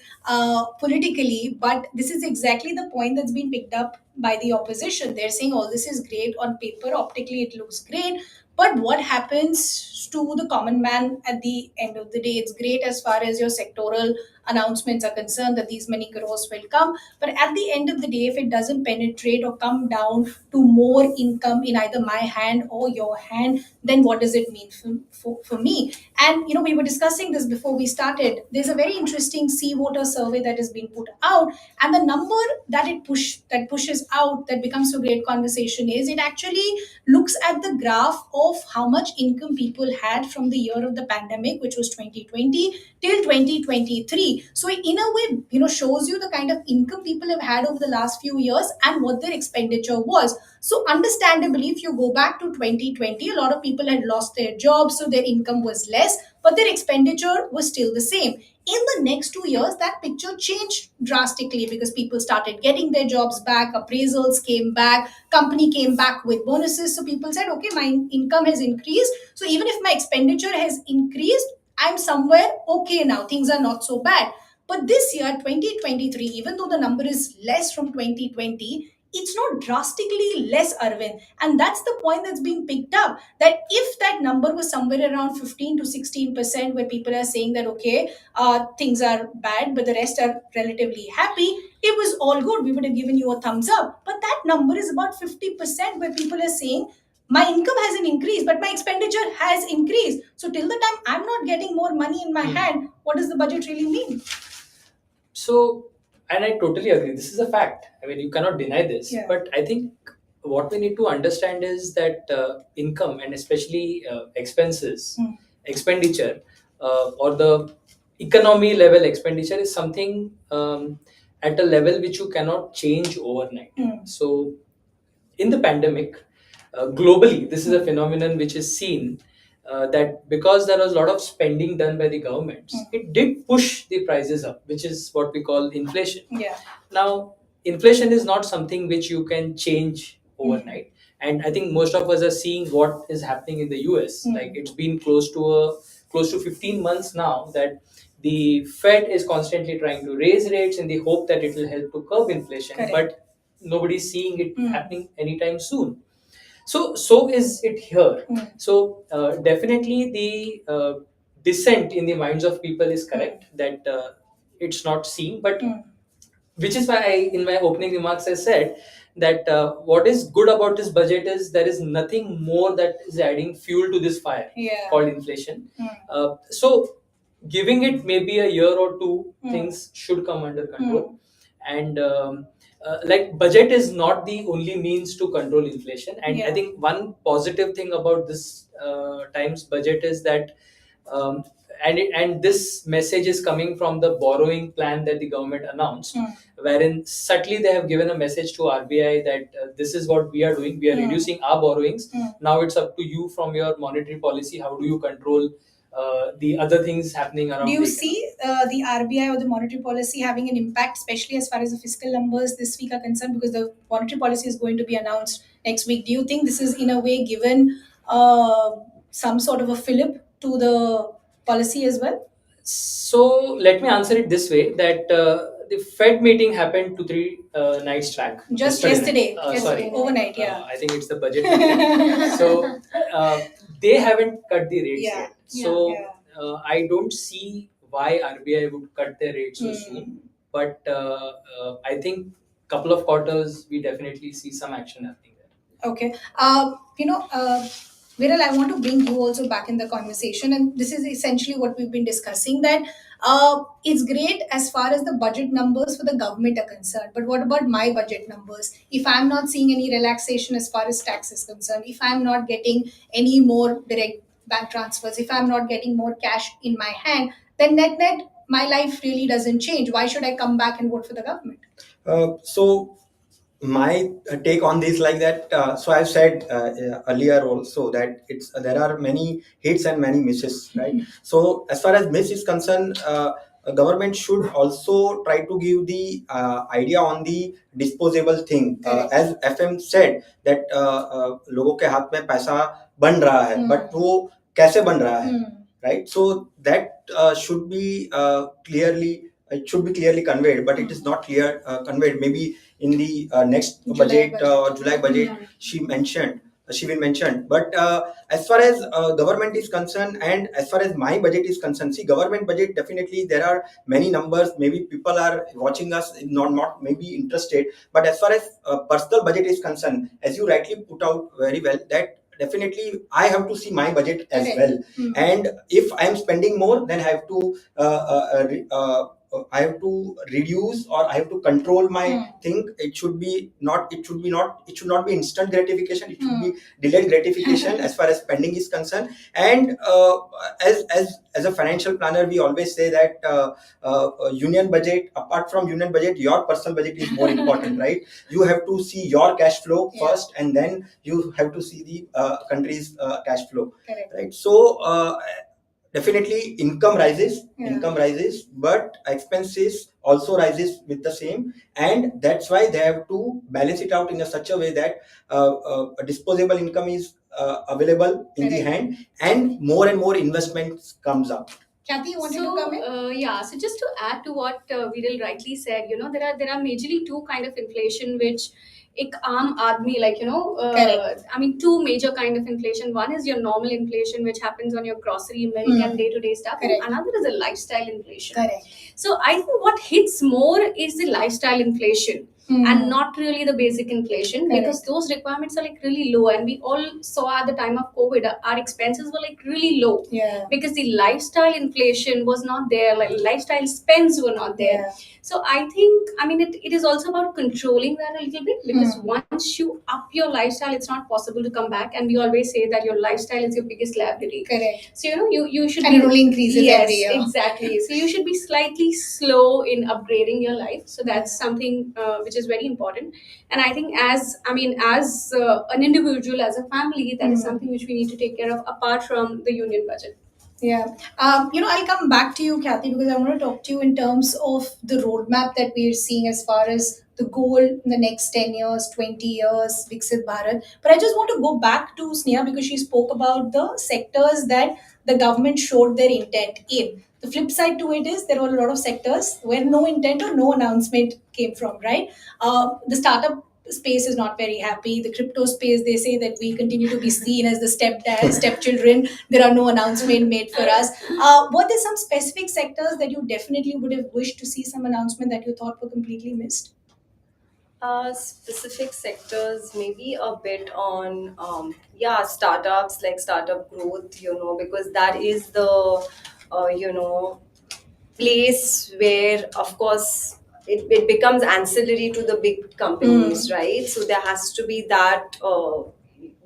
politically, but this is exactly the point that's been picked up by the opposition. They're saying all this is great on paper, optically it looks great, but what happens to the common man at the end of the day? It's great as far as your sectoral announcements are concerned that these many crores will come, but at the end of the day, if it doesn't penetrate or come down to more income in either my hand or your hand, then what does it mean for me? And we were discussing this before we started. There's a very interesting sea water survey that has been put out, and the number that pushes out that becomes a great conversation is it actually looks at the graph of how much income people had from the year of the pandemic, which was 2020, till 2023. So in a way, shows you the kind of income people have had over the last few years and what their expenditure was. So understandably, if you go back to 2020, a lot of people had lost their jobs, so their income was less, but their expenditure was still the same. In the next 2 years, that picture changed drastically because people started getting their jobs back, appraisals came back, company came back with bonuses. So people said, okay, my income has increased. So even if my expenditure has increased, I'm somewhere okay now. Things are not so bad. But this year, 2023, even though the number is less from 2020, it's not drastically less, Arvind. And that's the point that's being picked up. That if that number was somewhere around 15 to 16%, where people are saying that, okay, things are bad, but the rest are relatively happy, it was all good. We would have given you a thumbs up. But that number is about 50%, where people are saying, my income hasn't increased, but my expenditure has increased. So till the time I'm not getting more money in my hand, what does the budget really mean? So, and I totally agree. This is a fact. I mean, you cannot deny this. Yeah. But I think what we need to understand is that income and especially expenses, expenditure, or the economy level expenditure is something at a level which you cannot change overnight. So, in the pandemic, globally, this is a phenomenon which is seen that because there was a lot of spending done by the governments, it did push the prices up, which is what we call inflation. Yeah. Now, inflation is not something which you can change overnight. And I think most of us are seeing what is happening in the US. Like it's been close to 15 months now that the Fed is constantly trying to raise rates in the hope that it will help to curb inflation. Correct. But nobody's seeing it happening anytime soon. So is it here. So definitely the dissent in the minds of people is correct that it's not seen, but which is why in my opening remarks I said that what is good about this budget is there is nothing more that is adding fuel to this fire called inflation. So giving it maybe a year or two, things should come under control. And like budget is not the only means to control inflation. And I think one positive thing about this times budget is that and this message is coming from the borrowing plan that the government announced, wherein subtly they have given a message to RBI that this is what we are doing. We are reducing our borrowings. Now it's up to you from your monetary policy. How do you control the other things happening around? Do you the see the RBI or the monetary policy having an impact, especially as far as the fiscal numbers this week are concerned? Because the monetary policy is going to be announced next week. Do you think this is in a way given some sort of a fillip to the policy as well? So let me answer it this way: that the Fed meeting happened 2-3 nights back. Just yesterday. Sorry, Overnight, yeah. I think it's the budget meeting. So they haven't cut the rates Yeah, yet. So yeah. I don't see why RBI would cut their rates so soon. But I think couple of quarters we definitely see some action happening there. Okay. Viral, I want to bring you also back in the conversation. And this is essentially what we've been discussing, that it's great as far as the budget numbers for the government are concerned. But what about my budget numbers? If I'm not seeing any relaxation as far as tax is concerned, if I'm not getting any more direct bank transfers, if I'm not getting more cash in my hand, then net, my life really doesn't change. Why should I come back and vote for the government? So my take on this like that, so I've said earlier also that it's there are many hits and many misses, right? So as far as miss is concerned, government should also try to give the idea on the disposable thing, as FM said that लोगों के हाथ में पैसा बन रहा है, but वो कैसे बन रहा है, right? So that should be clearly, it should be clearly conveyed, but it is not clear conveyed. Maybe in the next budget or July budget she will mention. But as far as government is concerned, and as far as my budget is concerned, see, government budget, definitely there are many numbers. Maybe people are watching us, not maybe interested. But as far as personal budget is concerned, as you rightly put out very well, that definitely I have to see my budget as well. And if I am spending more, then I have to reduce, or I have to control my thing. It should not be instant gratification. It should be delayed gratification as far as spending is concerned. And as a financial planner, we always say that union budget, apart from union budget, your personal budget is more important, right? You have to see your cash flow first, and then you have to see the country's cash flow. Correct. Right? So definitely income rises, but expenses also rises with the same, and that's why they have to balance it out in a such a way that a disposable income is available in the Correct. hand, and more investments comes up. Kathy, you wanted to come in? So just to add to what Viral rightly said, there are majorly two kind of inflation which एक आम आदमी, like Correct. I mean, two major kind of inflation. One is your normal inflation which happens on your grocery, milk and day-to-day stuff. Correct. And another is a lifestyle inflation. Correct. So I think what hits more is the lifestyle inflation and not really the basic inflation, Correct. because those requirements are like really low, and we all saw at the time of COVID our expenses were like really low Yeah. because the lifestyle inflation was not there, like lifestyle spends were not there. Yeah. So I think, I mean, it is also about controlling that a little bit, because once you up your lifestyle, it's not possible to come back. And we always say that your lifestyle is your biggest liability. Correct. So you should And it only increases yes, every year. exactly. So you should be slightly slow in upgrading your life. So that's something which is very important. And I think as an individual, as a family, that is something which we need to take care of apart from the union budget. Yeah. I'll come back to you, Kathy, because I want to talk to you in terms of the roadmap that we're seeing as far as the goal in the next 10 years, 20 years, Viksit Bharat. But I just want to go back to Sneha because she spoke about the sectors that the government showed their intent in. The flip side to it is there were a lot of sectors where no intent or no announcement came from, right? The startup space is not very happy. The crypto space, they say that we continue to be seen as the stepchildren. There are no announcement made for us. Were there some specific sectors that you definitely would have wished to see some announcement that you thought were completely missed? Specific sectors, maybe a bit on startups, like startup growth, because that is the place where, of course, it becomes ancillary to the big companies, right? So there has to be that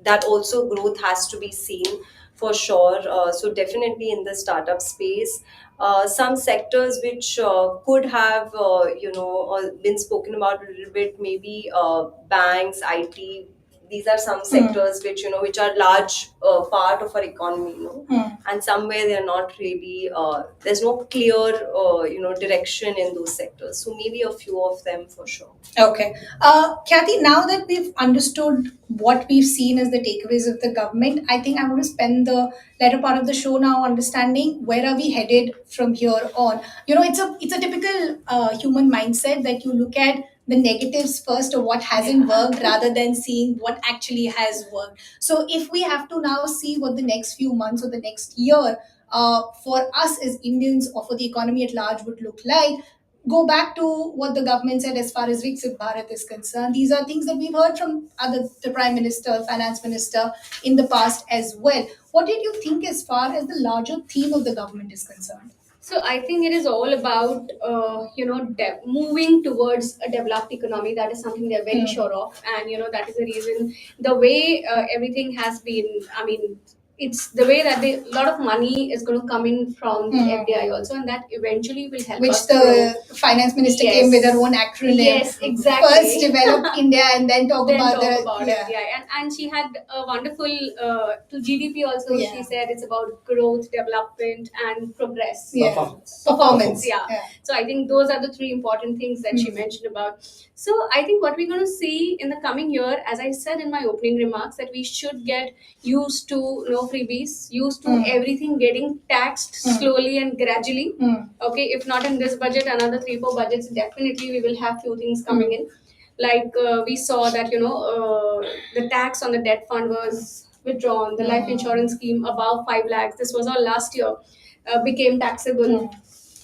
that also growth has to be seen for sure. So definitely in the startup space, some sectors which could have been spoken about a little bit, maybe banks, IT. These are some sectors which are large part of our economy, and somewhere they're not really there's no clear direction in those sectors. So maybe a few of them for sure. Okay. Kathy, now that we've understood what we've seen as the takeaways of the government, I think I want to spend the latter part of the show now understanding where are we headed from here on. It's a typical human mindset that you look at the negatives first or what hasn't worked rather than seeing what actually has worked. So if we have to now see what the next few months or the next year for us as Indians or for the economy at large would look like, go back to what the government said as far as Viksit Bharat is concerned. These are things that we've heard from the Prime Minister, Finance Minister in the past as well. What did you think as far as the larger theme of the government is concerned? So I think it is all about moving towards a developed economy. That is something they're very sure of, and that is the reason the way everything has been. I mean, it's the way that a lot of money is going to come in from the FDI also, and that eventually will help Which us the grow. finance minister Yes. came with her own acronym. Yes, exactly. First develop India and then talk about Then the talk about it, yeah. And she had a wonderful to GDP also. Yeah. She said it's about growth, development, and progress. Yeah. Performance. Performance. Yeah. So I think those are the three important things that she mentioned about. So I think what we're going to see in the coming year, as I said in my opening remarks, that we should get used to freebies, used to Mm. everything getting taxed slowly and gradually. Okay, if not in this budget, another 3-4 budgets, definitely we will have few things coming in. Like we saw that the tax on the debt fund was withdrawn. The life insurance scheme above 5 lakhs, this was all last year, became taxable.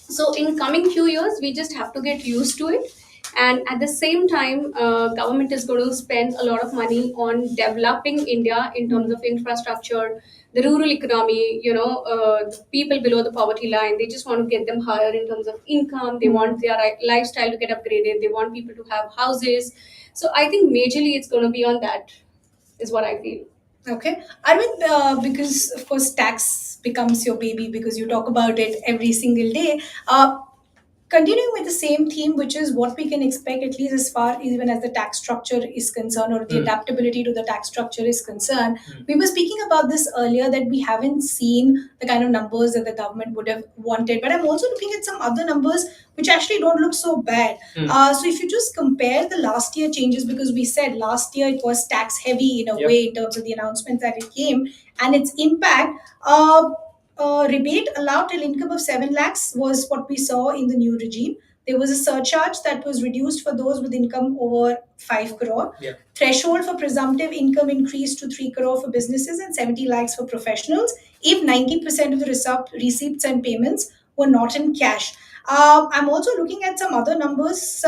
So in coming few years, we just have to get used to it. And at the same time, government is going to spend a lot of money on developing India in terms of infrastructure, the rural economy, the people below the poverty line. They just want to get them higher in terms of income. They want their lifestyle to get upgraded. They want people to have houses. So I think majorly it's going to be on that, is what I feel. Okay. Arvind, because of course tax becomes your baby because you talk about it every single day. Continuing with the same theme, which is what we can expect, at least as far even as the tax structure is concerned, or the adaptability to the tax structure is concerned. We were speaking about this earlier that we haven't seen the kind of numbers that the government would have wanted. But I'm also looking at some other numbers which actually don't look so bad. So if you just compare the last year changes, because we said last year it was tax heavy in a Yep. way in terms of the announcements that it came and its impact. Rebate allowed till income of 7 lakhs was what we saw in the new regime. There was a surcharge that was reduced for those with income over 5 crore. Yeah. Threshold for presumptive income increased to 3 crore for businesses and 70 lakhs for professionals if 90% of the receipts and payments were not in cash. I'm also looking at some other numbers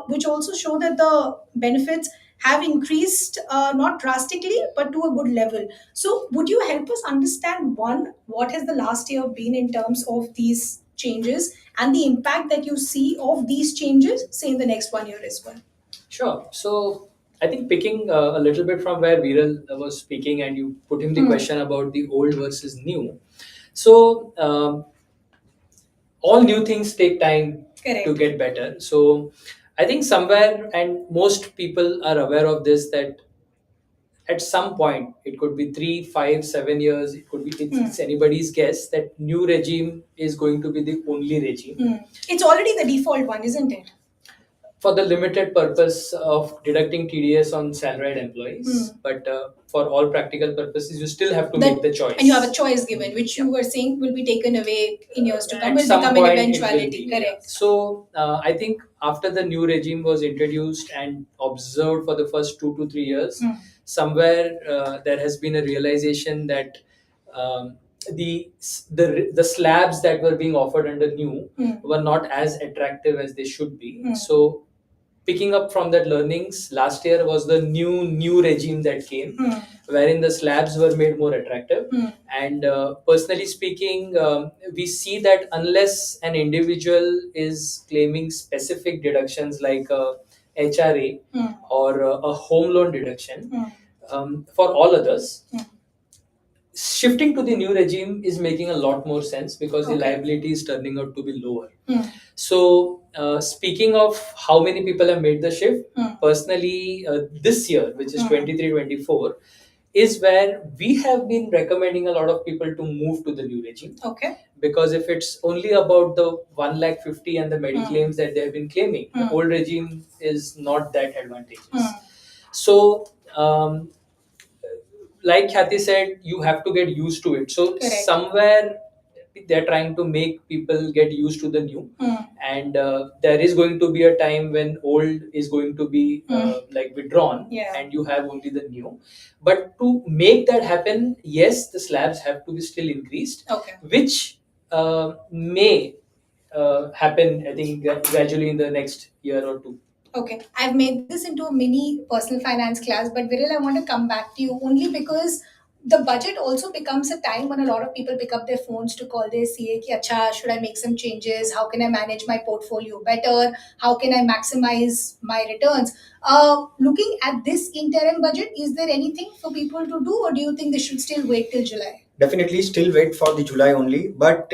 which also show that the benefits have increased not drastically but to a good level. So, would you help us understand one, what has the last year been in terms of these changes and the impact that you see of these changes, say in the next 1 year as well? Sure. So I think picking a little bit from where Viral was speaking, and you put him the question about the old versus new. So all new things take time Correct. to get better. So I think somewhere, and most people are aware of this, that at some point it could be 3, 5, 7 years. It could be it's anybody's guess that new regime is going to be the only regime. It's already the default one, isn't it? For the limited purpose of deducting TDS on salaried employees. But for all practical purposes, you still have to make the choice. And you have a choice given, which you were saying will be taken away in years to come, At will some become an point it will eventuality. be, Correct. yeah. So I think after the new regime was introduced and observed for the first 2 to 3 years, somewhere there has been a realization that the slabs that were being offered under new were not as attractive as they should be. So picking up from that learnings, last year was the new regime that came, wherein the slabs were made more attractive. And personally speaking, we see that unless an individual is claiming specific deductions like HRA or a home loan deduction, for all others, shifting to the new regime is making a lot more sense because the liability is turning out to be lower. So, speaking of how many people have made the shift, personally, this year, which is 23-24, is where we have been recommending a lot of people to move to the new regime. Okay. Because if it's only about the 1,50,000 and the mediclaims that they have been claiming, the old regime is not that advantageous. So, like Khyati said, you have to get used to it. So Correct. somewhere they're trying to make people get used to the new, and there is going to be a time when old is going to be like withdrawn, and you have only the new. But to make that happen, yes, the slabs have to be still increased, which may happen, I think, gradually in the next year or two. Okay, I've made this into a mini personal finance class, but Viril, I want to come back to you only because the budget also becomes a time when a lot of people pick up their phones to call their CA ki, acha, should I make some changes? How can I manage my portfolio better? How can I maximize my returns? Looking at this interim budget, is there anything for people to do, or do you think they should still wait till July? Definitely still wait for the July only, but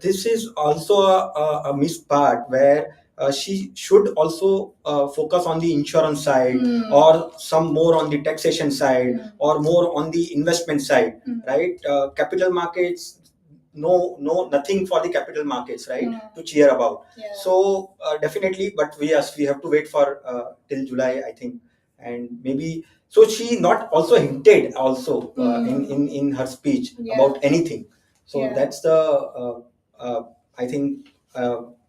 this is also a missed part where she should also focus on the insurance side, or some more on the taxation side, or more on the investment side, right? Capital markets, no, nothing for the capital markets, right? To cheer about. So definitely, but we have to wait for till July, I think. and maybe so she not also hinted also in her speech about anything. So Yeah. that's the I think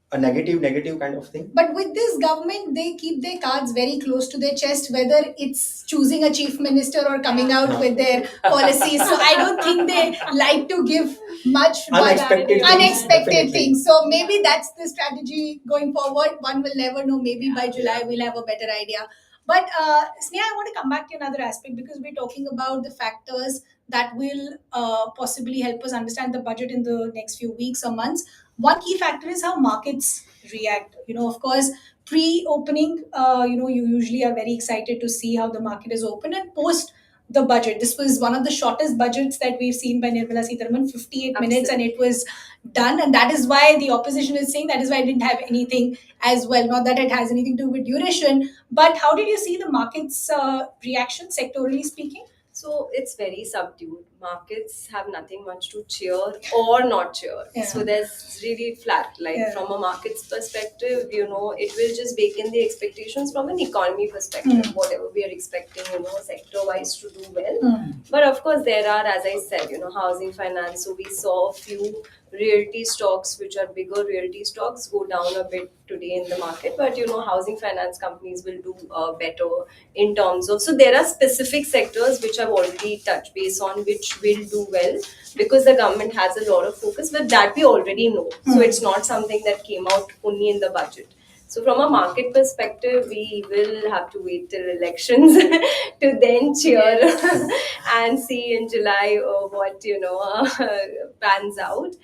a negative kind of thing. But with this government, they keep their cards very close to their chest, whether it's choosing a chief minister or coming out with their policies. So I don't think they like to give much Unexpected things, unexpected definitely. things. So maybe that's the strategy going forward. One will never know. Maybe by July we'll have a better idea. But Sneha, I want to come back to another aspect because we're talking about the factors that will possibly help us understand the budget in the next few weeks or months. One key factor is how markets react. Of course, pre-opening, you usually are very excited to see how the market is open, and post the budget. This was one of the shortest budgets that we've seen by Nirmala Sitharaman, 58 minutes, and it was done. And that is why the opposition is saying that is why it didn't have anything as well. Not that it has anything to do with duration, but how did you see the market's reaction, sectorally speaking? So it's very subdued. Markets have nothing much to cheer or not cheer. Yeah. So there's really flat. Like Yeah. from a markets perspective, it will just bake in the expectations from an economy perspective. Whatever we are expecting, sector wise to do well. But of course, there are, as I said, housing finance. So we saw a few realty stocks, which are bigger realty stocks, go down a bit today in the market. But housing finance companies will do better in terms of. So there are specific sectors which I've already touched base on, which will do well because the government has a lot of focus. But that we already know. So it's not something that came out only in the budget. So from a market perspective, we will have to wait till elections to then cheer and see in July what pans out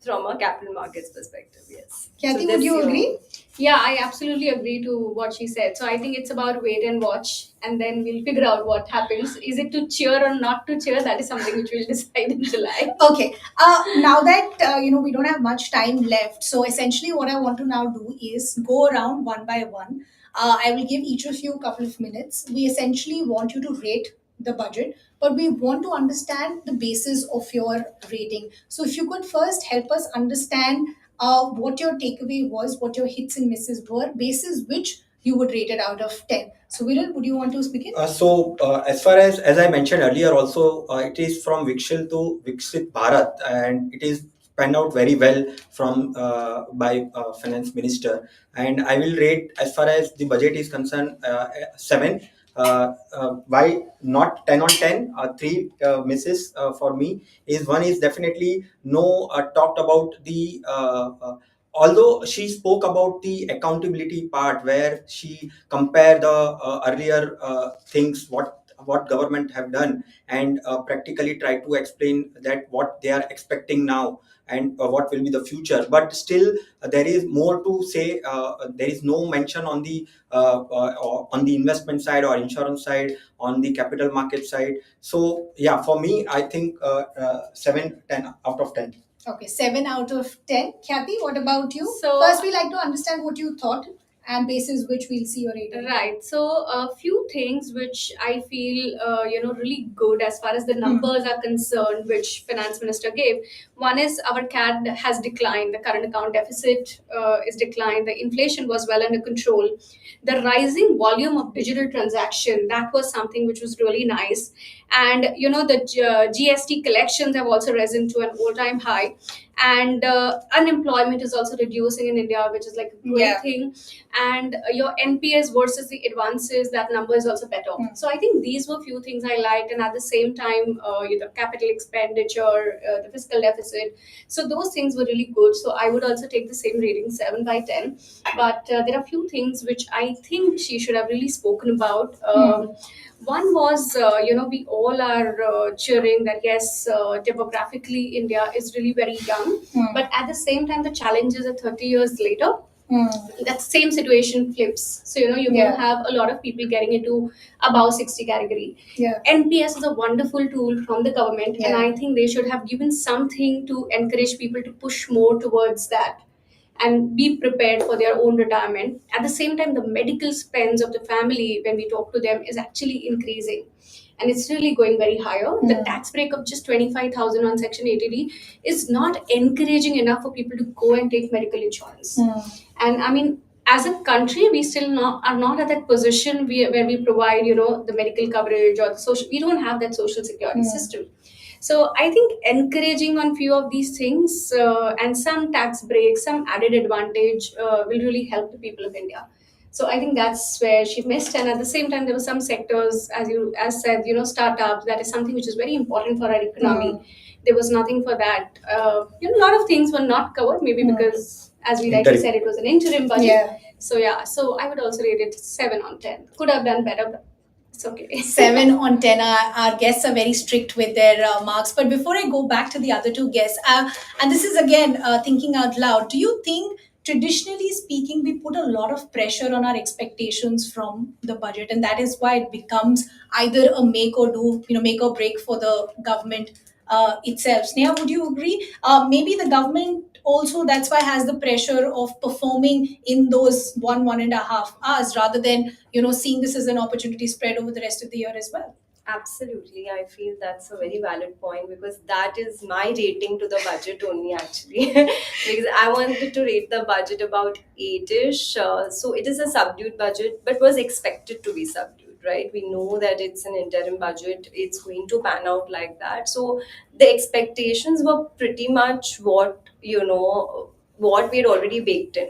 from a capital markets perspective. Yes. Kathy, So would this you year- agree? Yeah, I absolutely agree to what she said. So I think it's about wait and watch, and then we'll figure out what happens. Is it to cheer or not to cheer? That is something which we'll decide in July. Okay. Now that we don't have much time left, so essentially what I want to now do is go around one by one. I will give each of you a couple of minutes. We essentially want you to rate the budget, but we want to understand the basis of your rating. So if you could first help us understand what your takeaway was, what your hits and misses were, basis which you would rate it out of 10. So Viral, would you want to begin? As far as I mentioned earlier, also it is from Vikshil to Viksit Bharat, and it is panned out very well from by finance minister. And I will rate as far as the budget is concerned 7. Why not 10 on 10? Three misses for me is one is definitely no talked about the. Although she spoke about the accountability part where she compare the earlier things what government have done and practically try to explain that what they are expecting now and what will be the future, but still there is more to say. There is no mention on the investment side or insurance side, on the capital market side. So yeah, for me I think 7 10 out of 10. Okay, 7 out of 10. Kathy, what about you? So- First, we like to understand what you thought and basis which we'll see your rating. Right. So a few things which I feel really good as far as the numbers are concerned, which finance minister gave. One is our CAD has declined. The current account deficit is declined. The inflation was well under control. The rising volume of digital transaction, that was something which was really nice. And the GST collections have also risen to an all-time high. And unemployment is also reducing in India, which is like a great Yeah. thing. And your NPS versus the advances, that number is also better. So I think these were few things I liked, and at the same time, capital expenditure, the fiscal deficit. So those things were really good. So I would also take the same rating, 7 by 10. But there are few things which I think she should have really spoken about. One was, we all are cheering that yes, demographically India is really very young, but at the same time, the challenges are 30 years later. That same situation flips. So you Yeah. will have a lot of people getting into above 60 category. Yeah. NPS is a wonderful tool from the government, and Yeah. I think they should have given something to encourage people to push more towards that and be prepared for their own retirement. At the same time, the medical spends of the family, when we talk to them, is actually increasing. And it's really going very higher. The tax break of just 25,000 on Section 80D is not encouraging enough for people to go and take medical insurance. And I mean, as a country, we still are not at that position where we provide, the medical coverage or the social. We don't have that social security system. So I think encouraging on few of these things and some tax breaks, some added advantage will really help the people of India. So I think that's where she missed. And at the same time, there were some sectors, as said, startups. That is something which is very important for our economy. There was nothing for that. A lot of things were not covered, maybe because, as we rightly Interim. said, it was an interim budget. Yeah. So yeah, so I would also rate it 7 on 10. Could have done better, but it's okay. 7 on 10. Our guests are very strict with their marks. But before I go back to the other two guests, and this is again thinking out loud, do you think traditionally speaking, we put a lot of pressure on our expectations from the budget, and that is why it becomes either a make or do, make or break for the government itself? Sneha, would you agree? Maybe the government also that's why has the pressure of performing in those 1.5 hours rather than seeing this as an opportunity spread over the rest of the year as well. Absolutely, I feel that's a very valid point because that is my rating to the budget only actually. Because I wanted to rate the budget about 8ish. So it is a subdued budget, but was expected to be subdued, right? We know that it's an interim budget, it's going to pan out like that. So the expectations were pretty much what we had already baked in.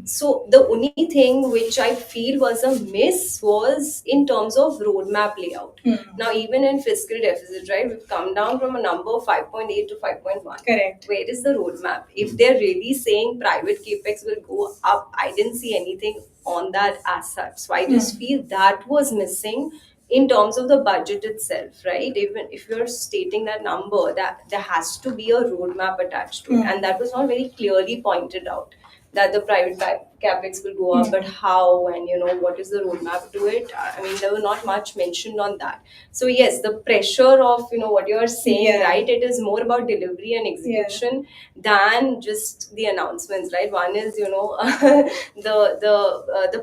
So the only thing which I feel was a miss was in terms of roadmap layout. Now, even in fiscal deficit, right, we've come down from a number of 5.8 to 5.1. Correct. Where is the roadmap? If they're really saying private capex will go up, I didn't see anything on that as such. So I just feel that was missing in terms of the budget itself, right? Even if you're stating that number, that there has to be a roadmap attached to it, and that was not very clearly pointed out that the private capex will go up, but how and what is the roadmap to it? I mean, there was not much mentioned on that. So yes, the pressure of what you are saying, right? It is more about delivery and execution than just the announcements, right? One is the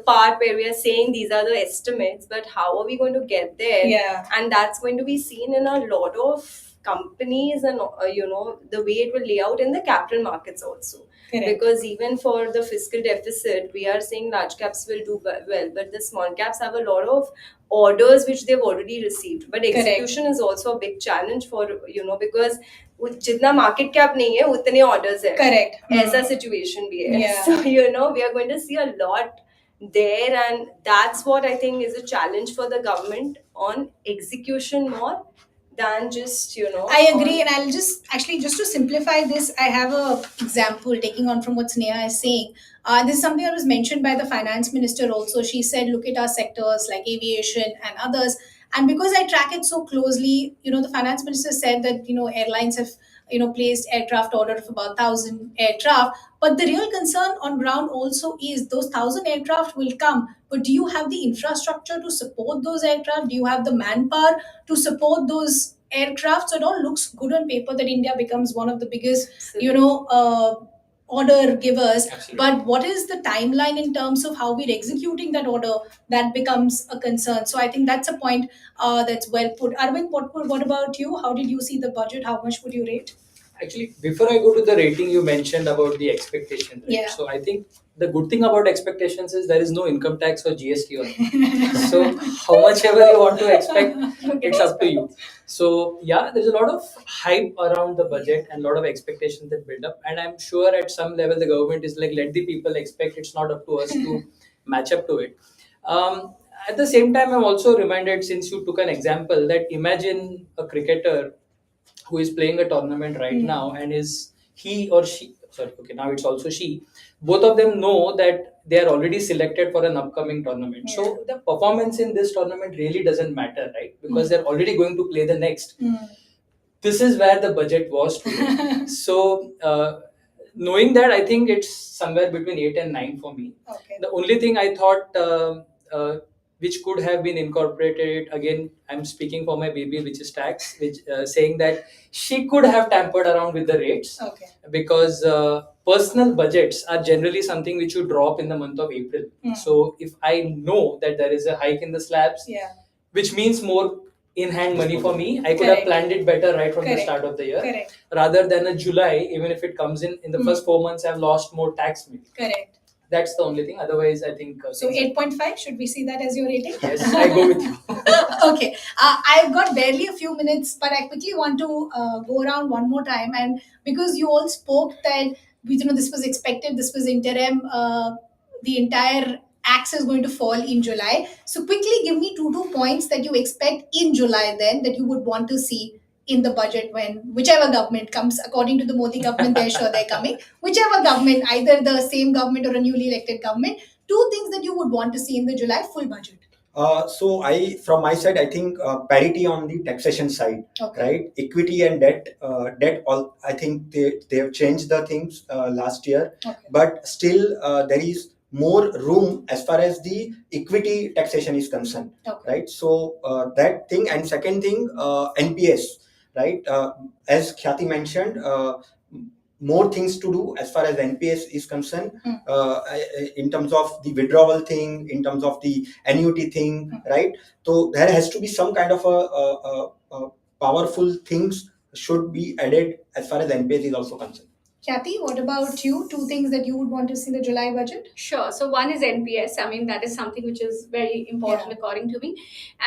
part where we are saying these are the estimates, but how are we going to get there? And that's going to be seen in a lot of companies and the way it will lay out in the capital markets also. Correct. Because even for the fiscal deficit, we are saying large caps will do well, but the small caps have a lot of orders which they've already received. But execution is also a big challenge for because जितना market cap नहीं है उतने orders है. Correct. ऐसा situation भी है. Yeah. So we are going to see a lot there, and that's what I think is a challenge for the government on execution more than just I agree, and I'll just to simplify this, I have a example taking on from what Sneha is saying. This is something that was mentioned by the finance minister also. She said, look at our sectors like aviation and others. And because I track it so closely, the finance minister said that, airlines have, placed aircraft order of about 1,000 aircraft. But the real concern on ground also is those 1,000 aircraft will come. But do you have the infrastructure to support those aircraft? Do you have the manpower to support those aircraft? So it all looks good on paper that India becomes one of the biggest, order givers. Absolutely. But what is the timeline in terms of how we're executing that order? That becomes a concern. So I think that's a point that's well put. Arvind, what about you? How did you see the budget? How much would you rate? Actually, before I go to the rating, you mentioned about the expectation. Right? Yeah. So I think the good thing about expectations is there is no income tax or GST on it. So how much ever you want to expect, it's up to you. So yeah, there's a lot of hype around the budget and a lot of expectations that build up. And I'm sure at some level the government is like, let the people expect. It's not up to us to match up to it. At the same time, I'm also reminded, since you took an example, that imagine a cricketer who is playing a tournament right now, and is he or she, sorry, okay, now it's also she, both of them know that they are already selected for an upcoming tournament. So the performance in this tournament really doesn't matter, right? Because they're already going to play the next. This is where the budget was today. So knowing that, I think it's somewhere between 8 and 9 for me. Okay. The only thing I thought which could have been incorporated, again, I'm speaking for my baby, which is tax, which saying that she could have tampered around with the rates. Okay. Because personal budgets are generally something which you drop in the month of April. So if I know that there is a hike in the slabs, which means more in-hand money for me, I could have planned it better right from the start of the year. Rather than a July, even if it comes in the first 4 months, I've lost more tax maybe. Correct. That's the only thing. Otherwise, I think So 8.5, should we see that as your rating? yes, I go with you. Okay, I've got barely a few minutes, but I quickly want to go around one more time. And because you all spoke that this was expected, this was interim, the entire axe is going to fall in July. So quickly give me two points that you expect in July then that you would want to see in the budget when whichever government comes. According to the Modi government, they're sure they're coming. Whichever government, either the same government or a newly elected government, two things that you would want to see in the July full budget. From my side, I think parity on the taxation side, Okay. right? Equity and debt. All I think they have changed the things last year, Okay. but still there is more room as far as the equity taxation is concerned, Okay. right? So that thing, and second thing, NPS, right? As Khyati mentioned. More things to do as far as NPS is concerned, in terms of the withdrawal thing, in terms of the annuity thing, right? So there has to be some kind of a powerful things should be added as far as NPS is also concerned. Kathy, what about you? Two things that you would want to see in the July budget? Sure. So one is NPS. I mean, that is something which is very important according to me.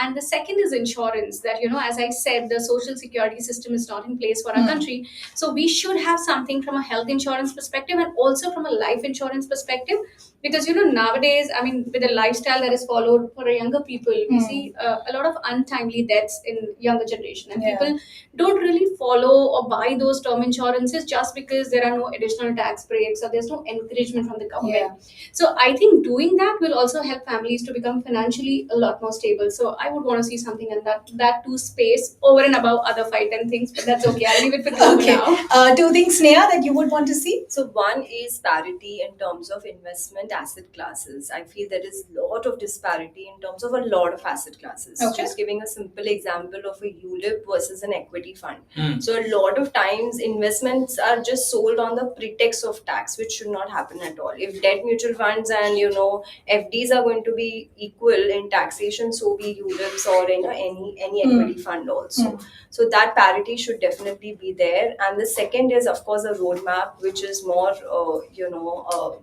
And the second is insurance. That, as I said, the social security system is not in place for our country. So we should have something from a health insurance perspective and also from a life insurance perspective. Because, nowadays, I mean, with the lifestyle that is followed for our younger people, we see a lot of untimely deaths in younger generation. And people don't really follow or buy those term insurances just because there are no additional tax breaks or there's no encouragement from the government. So I think doing that will also help families to become financially a lot more stable. So I would want to see something in that two space over and above other 5-10 things, but that's okay. I'll leave it for you now. Two things, Sneha, that you would want to see? So one is parity in terms of investment asset classes. I feel there is a lot of disparity in terms of a lot of asset classes. Okay. Just giving a simple example of a ULIP versus an equity fund. So a lot of times investments are just sold on the pretext of tax, which should not happen at all. If debt mutual funds and FDs are going to be equal in taxation, so be ULIPs or any equity fund also. So that parity should definitely be there. And the second is, of course, a roadmap which is more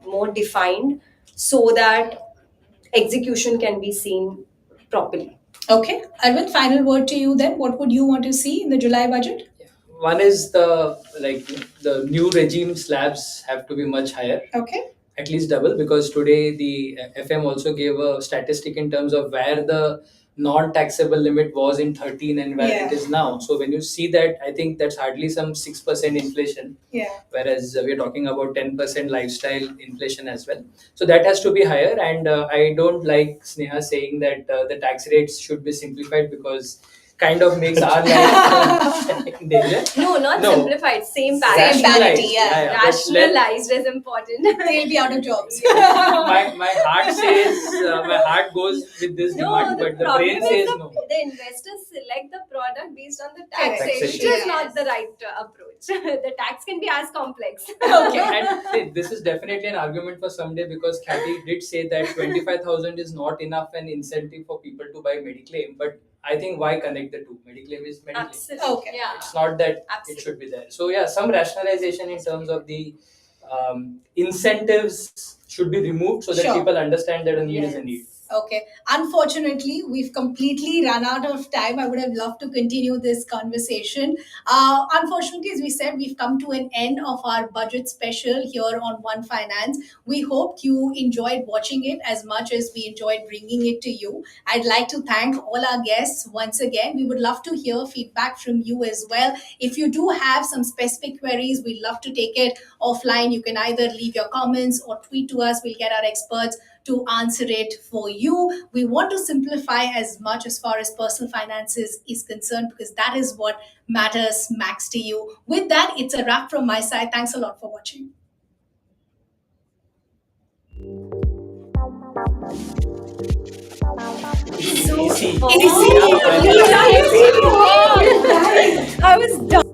more defined, so that execution can be seen properly. Okay. Arvind, final word to you then. What would you want to see in the July budget? One is the new regime slabs have to be much higher. Okay. At least double, because today the FM also gave a statistic in terms of where the non-taxable limit was in 13 and where it is now. So when you see that, I think that's hardly some 6% inflation. Yeah. Whereas we're talking about 10% lifestyle inflation as well. So that has to be higher. And I don't like Sneha saying that the tax rates should be simplified, because kind of makes our life in danger. No, simplified. Same Same parity. parity, But Rationalized is important. They'll be out of jobs. my heart says, my heart goes with this No, demand, the but the problem brain is says the, no. the investors select the product based on the Taxation. taxation, which is not the right approach. The tax can be as complex. Okay. And see, this is definitely an argument for someday, because Kathy did say that 25,000 is not enough an incentive for people to buy Mediclaim. But I think why connect the two? Mediclaim is Mediclaim. Absolutely. Okay. Yeah. It's not that Absolutely. it should be there. So yeah, some rationalization in terms of the incentives should be removed, so that Sure. people understand that a need is a need. Okay. Unfortunately, we've completely run out of time. I would have loved to continue this conversation. Unfortunately, as we said, we've come to an end of our budget special here on One Finance. We hope you enjoyed watching it as much as we enjoyed bringing it to you. I'd like to thank all our guests once again. We would love to hear feedback from you as well. If you do have some specific queries, we'd love to take it offline. You can either leave your comments or tweet to us. We'll get our experts to answer it for you. We want to simplify as much as far as personal finances is concerned, because that is what matters max to you. With that, it's a wrap from my side. Thanks a lot for watching. Easy. I was done.